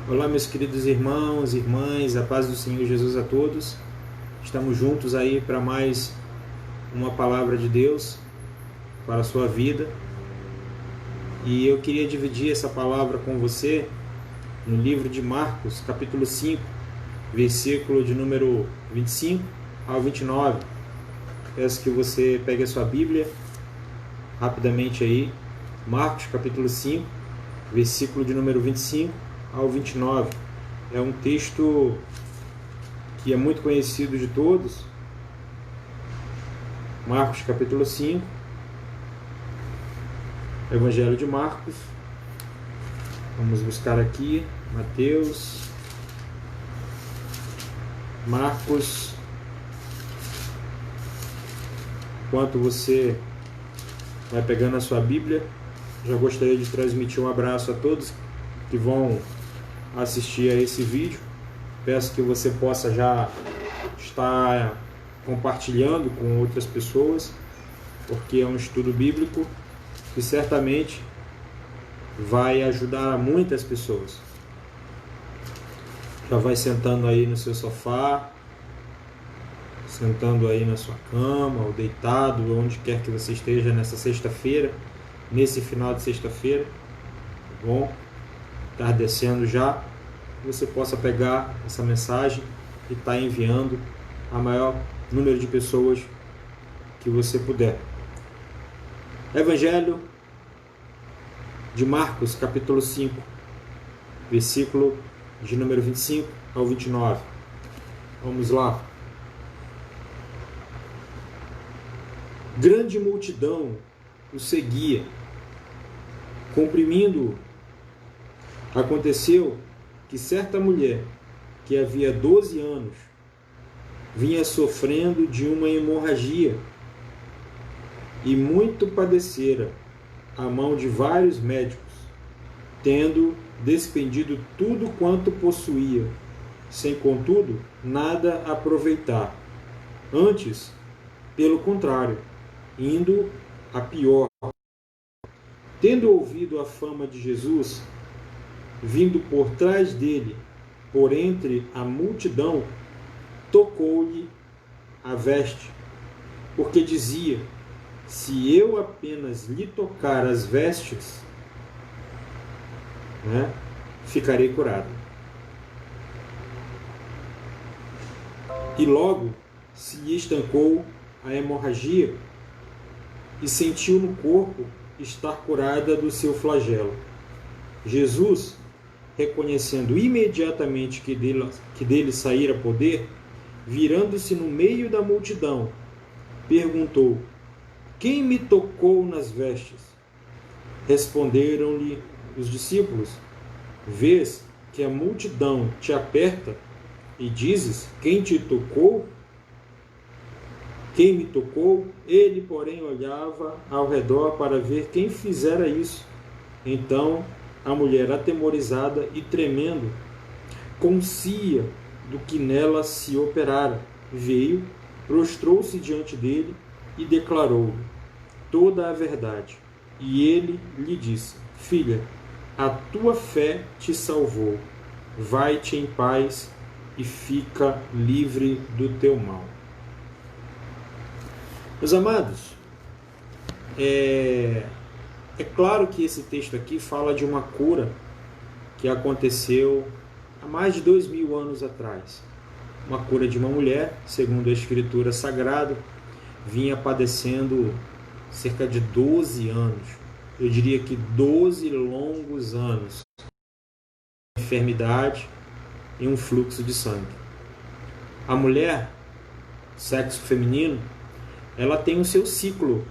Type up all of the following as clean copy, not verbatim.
Olá, meus queridos irmãos, irmãs, a paz do Senhor Jesus a todos. Estamos juntos aí para mais uma palavra de Deus para a sua vida. E eu queria dividir essa palavra com você no livro de Marcos, capítulo 5, versículo de número 25 ao 29. Peço que você pegue a sua Bíblia rapidamente aí. Marcos, capítulo 5, versículo de número 25 ao 29. É um texto que é muito conhecido de todos. Marcos capítulo 5, Evangelho de Marcos. Vamos buscar aqui Mateus, Marcos. Enquanto você vai pegando a sua Bíblia, já gostaria de transmitir um abraço a todos que vão assistir a esse vídeo. Peço que você possa já estar compartilhando com outras pessoas, porque é um estudo bíblico que certamente vai ajudar muitas pessoas. Já vai sentando aí no seu sofá, sentando aí na sua cama, ou deitado, onde quer que você esteja nessa sexta-feira, nesse final de sexta-feira, tá bom? Entardecendo já, você possa pegar essa mensagem e estar enviando a maior número de pessoas que você puder. Evangelho de Marcos, capítulo 5, versículo de número 25 ao 29. Vamos lá. Grande multidão o seguia, comprimindo-o. Aconteceu que certa mulher, que havia 12 anos, vinha sofrendo de uma hemorragia e muito padecera à mão de vários médicos, tendo despendido tudo quanto possuía, sem contudo nada aproveitar. Antes, pelo contrário, indo a pior. Tendo ouvido a fama de Jesus, vindo por trás dele, por entre a multidão, tocou-lhe a veste, porque dizia: se eu apenas lhe tocar as vestes, ficarei curado. E logo se lhe estancou a hemorragia e sentiu no corpo estar curada do seu flagelo. Jesus, reconhecendo imediatamente que dele saíra poder, virando-se no meio da multidão, perguntou: quem me tocou nas vestes? Responderam-lhe os discípulos: vês que a multidão te aperta e dizes: quem te tocou? Quem me tocou? Ele, porém, olhava ao redor para ver quem fizera isso. Então a mulher, atemorizada e tremendo, concia do que nela se operara, veio, prostrou-se diante dele e declarou-lhe toda a verdade. E ele lhe disse: filha, a tua fé te salvou. Vai-te em paz e fica livre do teu mal. Meus amados, é claro que esse texto aqui fala de uma cura que aconteceu há mais de 2000 anos atrás. Uma cura de uma mulher, segundo a Escritura Sagrada, vinha padecendo cerca de 12 anos. Eu diria que 12 longos anos. Enfermidade e um fluxo de sangue. A mulher, sexo feminino, ela tem o seu ciclo,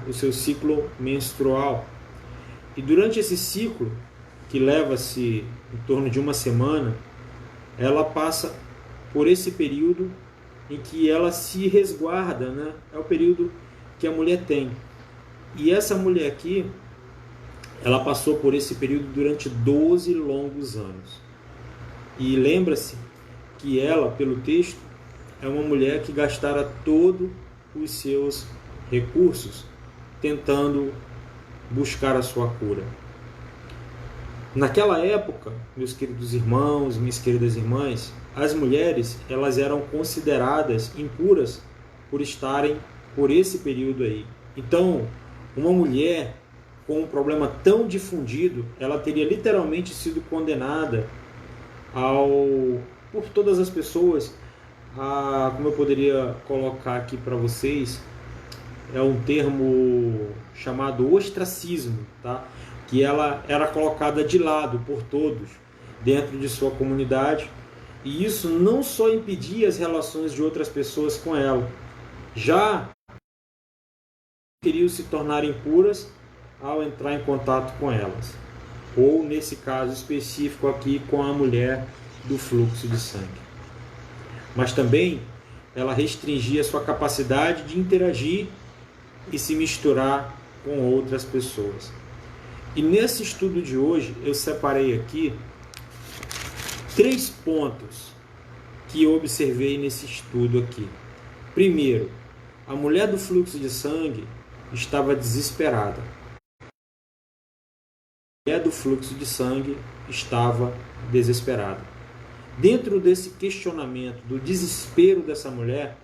o seu ciclo menstrual. E durante esse ciclo, que leva-se em torno de uma semana, ela passa por esse período em que ela se resguarda, é o período que a mulher tem. E essa mulher aqui, ela passou por esse período durante 12 longos anos. E lembra-se que ela, pelo texto, é uma mulher que gastara todos os seus recursos tentando buscar a sua cura. Naquela época, meus queridos irmãos, minhas queridas irmãs, as mulheres elas eram consideradas impuras por estarem por esse período aí. Então, uma mulher com um problema tão difundido, ela teria literalmente sido condenada por todas as pessoas como eu poderia colocar aqui para vocês, é um termo chamado ostracismo, tá? Que ela era colocada de lado por todos dentro de sua comunidade, e isso não só impedia as relações de outras pessoas com ela, já queriam se tornar impuras ao entrar em contato com elas, ou nesse caso específico aqui com a mulher do fluxo de sangue. Mas também ela restringia sua capacidade de interagir e se misturar com outras pessoas. E nesse estudo de hoje eu separei aqui 3 pontos que eu observei nesse estudo aqui. Primeiro, a mulher do fluxo de sangue estava desesperada. A mulher do fluxo de sangue estava desesperada. Dentro desse questionamento do desespero dessa mulher,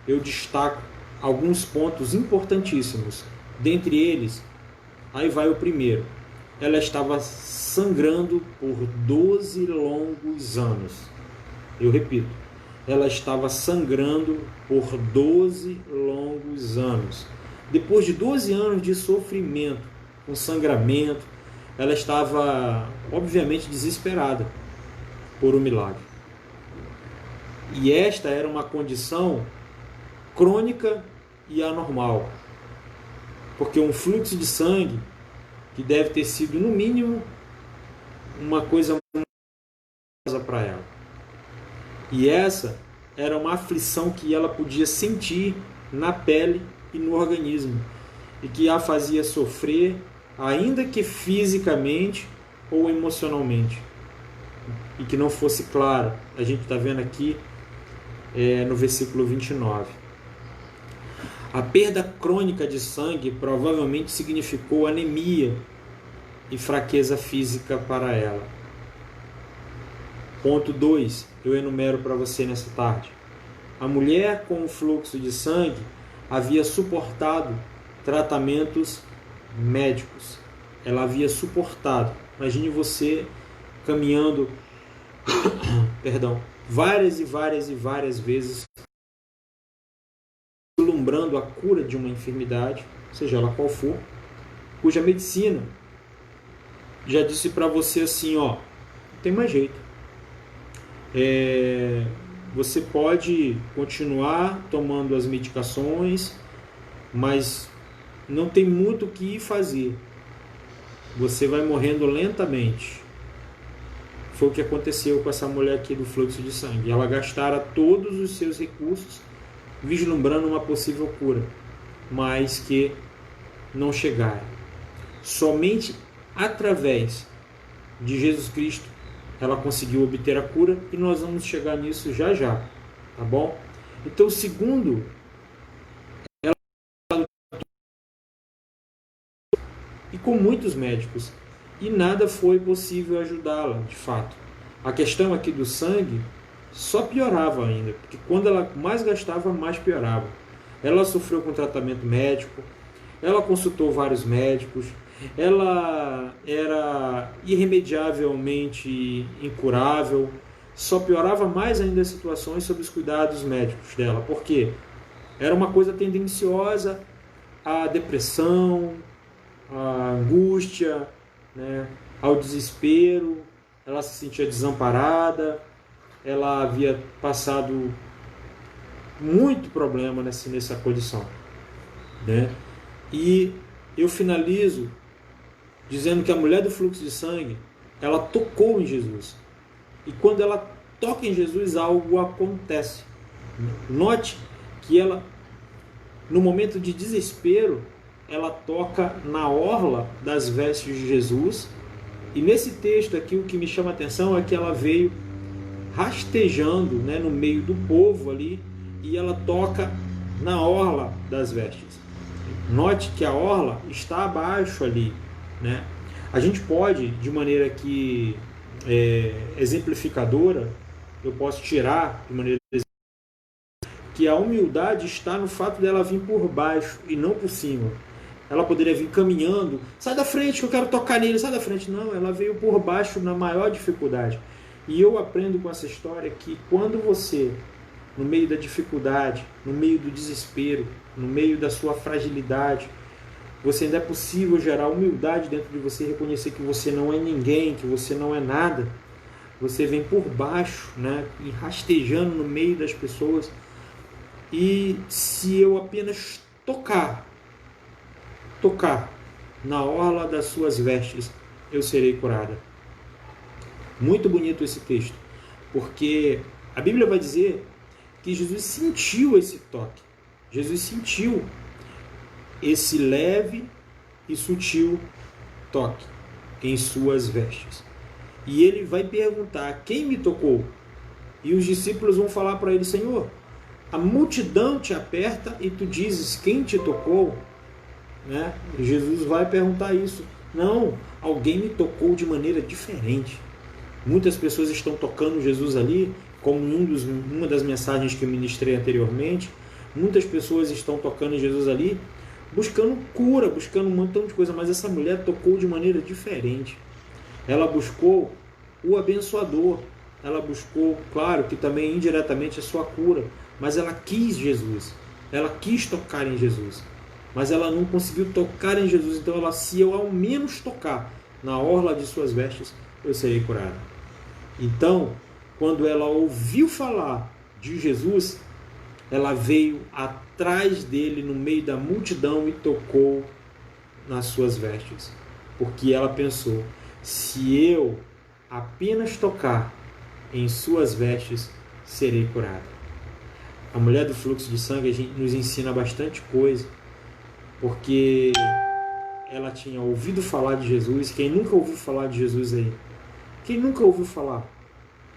eu destaco alguns pontos importantíssimos. Dentre eles, aí vai o primeiro. Ela estava sangrando por 12 longos anos. Eu repito, ela estava sangrando por 12 longos anos. Depois de 12 anos de sofrimento, com sangramento, ela estava, obviamente, desesperada por um milagre. E esta era uma condição crônica e anormal, porque um fluxo de sangue que deve ter sido, no mínimo, uma coisa para ela. E essa era uma aflição que ela podia sentir na pele e no organismo, e que a fazia sofrer, ainda que fisicamente ou emocionalmente. E que não fosse claro, a gente está vendo aqui no versículo 29. A perda crônica de sangue provavelmente significou anemia e fraqueza física para ela. Ponto 2, eu enumero para você nessa tarde. A mulher com o fluxo de sangue havia suportado tratamentos médicos. Ela havia suportado. Imagine você caminhando várias e várias vezes, vislumbrando a cura de uma enfermidade, seja ela qual for, cuja medicina já disse para você assim, ó, não tem mais jeito. Você pode continuar tomando as medicações, mas não tem muito o que fazer. Você vai morrendo lentamente. Foi o que aconteceu com essa mulher aqui do fluxo de sangue. Ela gastara todos os seus recursos vislumbrando uma possível cura, mas que não chegaram. Somente através de Jesus Cristo ela conseguiu obter a cura, e nós vamos chegar nisso já já, tá bom? Então, segundo, ela e com muitos médicos, e nada foi possível ajudá-la, de fato. A questão aqui do sangue só piorava ainda, porque quando ela mais gastava, mais piorava. Ela sofreu com tratamento médico, ela consultou vários médicos, ela era irremediavelmente incurável, só piorava mais ainda as situações sob os cuidados médicos dela, porque era uma coisa tendenciosa à depressão, à angústia, né, ao desespero. Ela se sentia desamparada, ela havia passado muito problema nessa condição, né? E eu finalizo dizendo que a mulher do fluxo de sangue, ela tocou em Jesus. E quando ela toca em Jesus, algo acontece. Note que ela, no momento de desespero, ela toca na orla das vestes de Jesus. E nesse texto aqui, o que me chama a atenção é que ela veio rastejando, né, no meio do povo ali, e ela toca na orla das vestes. Note que a orla está abaixo ali, né? A gente pode, de maneira que exemplificadora, eu posso tirar de maneira que a humildade está no fato dela vir por baixo e não por cima. Ela poderia vir caminhando, sai da frente que eu quero tocar nele, sai da frente. Não, ela veio por baixo na maior dificuldade. E eu aprendo com essa história que quando você, no meio da dificuldade, no meio do desespero, no meio da sua fragilidade, você ainda é possível gerar humildade dentro de você, reconhecer que você não é ninguém, que você não é nada. Você vem por baixo, né, e rastejando no meio das pessoas. E se eu apenas tocar na orla das suas vestes, eu serei curada. Muito bonito esse texto, porque a Bíblia vai dizer que Jesus sentiu esse toque. Jesus sentiu esse leve e sutil toque em suas vestes. E ele vai perguntar: quem me tocou? E os discípulos vão falar para ele: Senhor, a multidão te aperta e tu dizes: quem te tocou? Né? E Jesus vai perguntar isso. Não, alguém me tocou de maneira diferente. Muitas pessoas estão tocando Jesus ali, como uma das mensagens que eu ministrei anteriormente. Muitas pessoas estão tocando Jesus ali, buscando cura, buscando um montão de coisa, mas essa mulher tocou de maneira diferente. Ela buscou o abençoador, ela buscou, claro que também indiretamente a sua cura, mas ela quis Jesus, ela quis tocar em Jesus, mas ela não conseguiu tocar em Jesus. Então ela, se eu ao menos tocar na orla de suas vestes, eu serei curada. Então, quando ela ouviu falar de Jesus, ela veio atrás dele no meio da multidão e tocou nas suas vestes, porque ela pensou: se eu apenas tocar em suas vestes, serei curada. A mulher do fluxo de sangue nos ensina bastante coisa, porque ela tinha ouvido falar de Jesus. Quem nunca ouviu falar de Jesus aí? Quem nunca ouviu falar?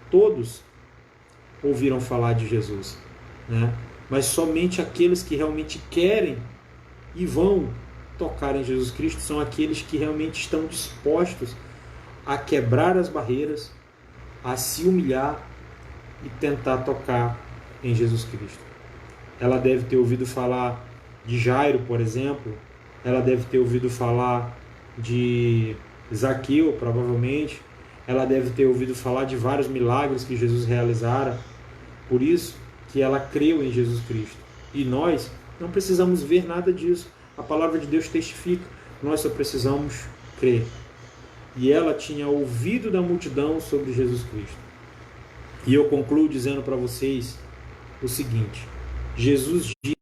Todos ouviram falar de Jesus, né? Mas somente aqueles que realmente querem e vão tocar em Jesus Cristo são aqueles que realmente estão dispostos a quebrar as barreiras, a se humilhar e tentar tocar em Jesus Cristo. Ela deve ter ouvido falar de Jairo, por exemplo. Ela deve ter ouvido falar de Zaqueu, provavelmente. Ela deve ter ouvido falar de vários milagres que Jesus realizara. Por isso que ela creu em Jesus Cristo. E nós não precisamos ver nada disso. A palavra de Deus testifica. Nós só precisamos crer. E ela tinha ouvido da multidão sobre Jesus Cristo. E eu concluo dizendo para vocês o seguinte: Jesus disse: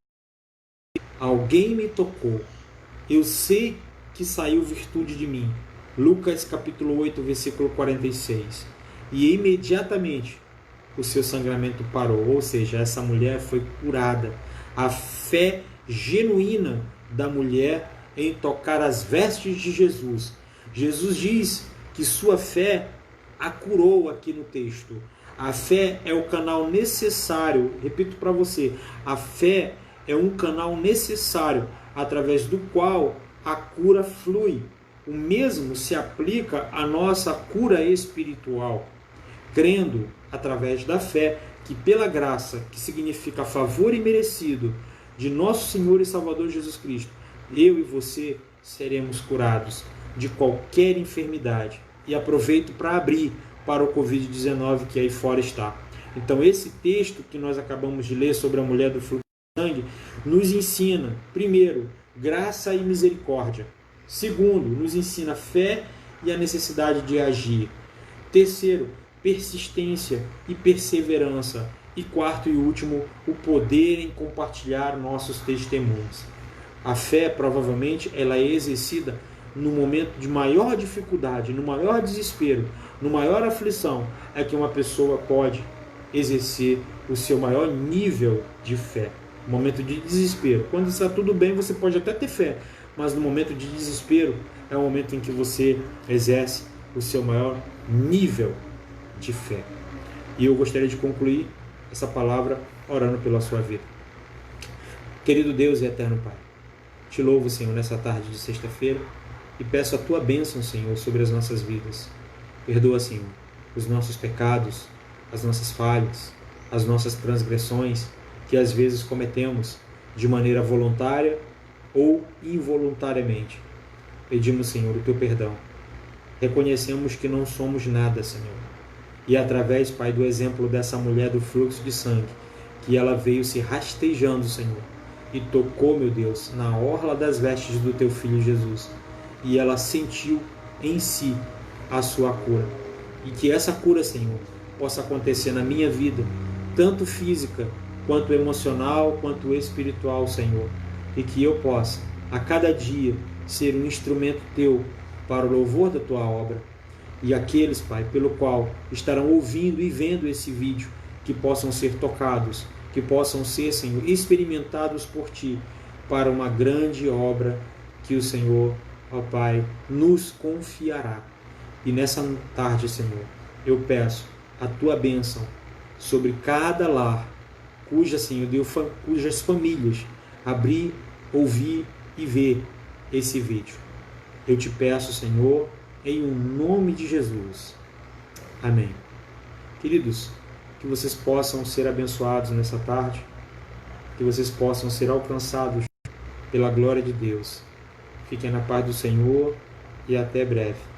alguém me tocou, eu sei que saiu virtude de mim. Lucas capítulo 8, versículo 46. E imediatamente o seu sangramento parou, ou seja, essa mulher foi curada. A fé genuína da mulher em tocar as vestes de Jesus. Jesus diz que sua fé a curou aqui no texto. A fé é o canal necessário, repito para você, a fé é um canal necessário através do qual a cura flui. O mesmo se aplica à nossa cura espiritual, crendo através da fé que pela graça, que significa favor imerecido de nosso Senhor e Salvador Jesus Cristo, eu e você seremos curados de qualquer enfermidade. E aproveito para abrir para o Covid-19 que aí fora está. Então esse texto que nós acabamos de ler sobre a mulher do fluxo de sangue nos ensina, primeiro, graça e misericórdia. Segundo, nos ensina fé e a necessidade de agir. Terceiro, persistência e perseverança. E quarto e último, o poder em compartilhar nossos testemunhos. A fé, provavelmente, ela é exercida no momento de maior dificuldade, no maior desespero, no maior aflição, é que uma pessoa pode exercer o seu maior nível de fé. No momento de desespero. Quando está tudo bem, você pode até ter fé, mas no momento de desespero é o momento em que você exerce o seu maior nível de fé. E eu gostaria de concluir essa palavra orando pela sua vida. Querido Deus e eterno Pai, te louvo, Senhor, nessa tarde de sexta-feira e peço a Tua bênção, Senhor, sobre as nossas vidas. Perdoa, Senhor, os nossos pecados, as nossas falhas, as nossas transgressões que às vezes cometemos de maneira voluntária ou involuntariamente. Pedimos, Senhor, o Teu perdão. Reconhecemos que não somos nada, Senhor. E através, Pai, do exemplo dessa mulher do fluxo de sangue, que ela veio se rastejando, Senhor, e tocou, meu Deus, na orla das vestes do Teu Filho Jesus. E ela sentiu em si a sua cura. E que essa cura, Senhor, possa acontecer na minha vida, tanto física, quanto emocional, quanto espiritual, Senhor. E que eu possa, a cada dia, ser um instrumento Teu para o louvor da Tua obra. E aqueles, Pai, pelo qual estarão ouvindo e vendo esse vídeo, que possam ser tocados, que possam ser, Senhor, experimentados por Ti, para uma grande obra que o Senhor, ó Pai, nos confiará. E nessa tarde, Senhor, eu peço a Tua bênção sobre cada lar, cujas famílias abrir, ouvir e ver esse vídeo. Eu te peço, Senhor, em o nome de Jesus. Amém. Queridos, que vocês possam ser abençoados nessa tarde, que vocês possam ser alcançados pela glória de Deus. Fiquem na paz do Senhor e até breve.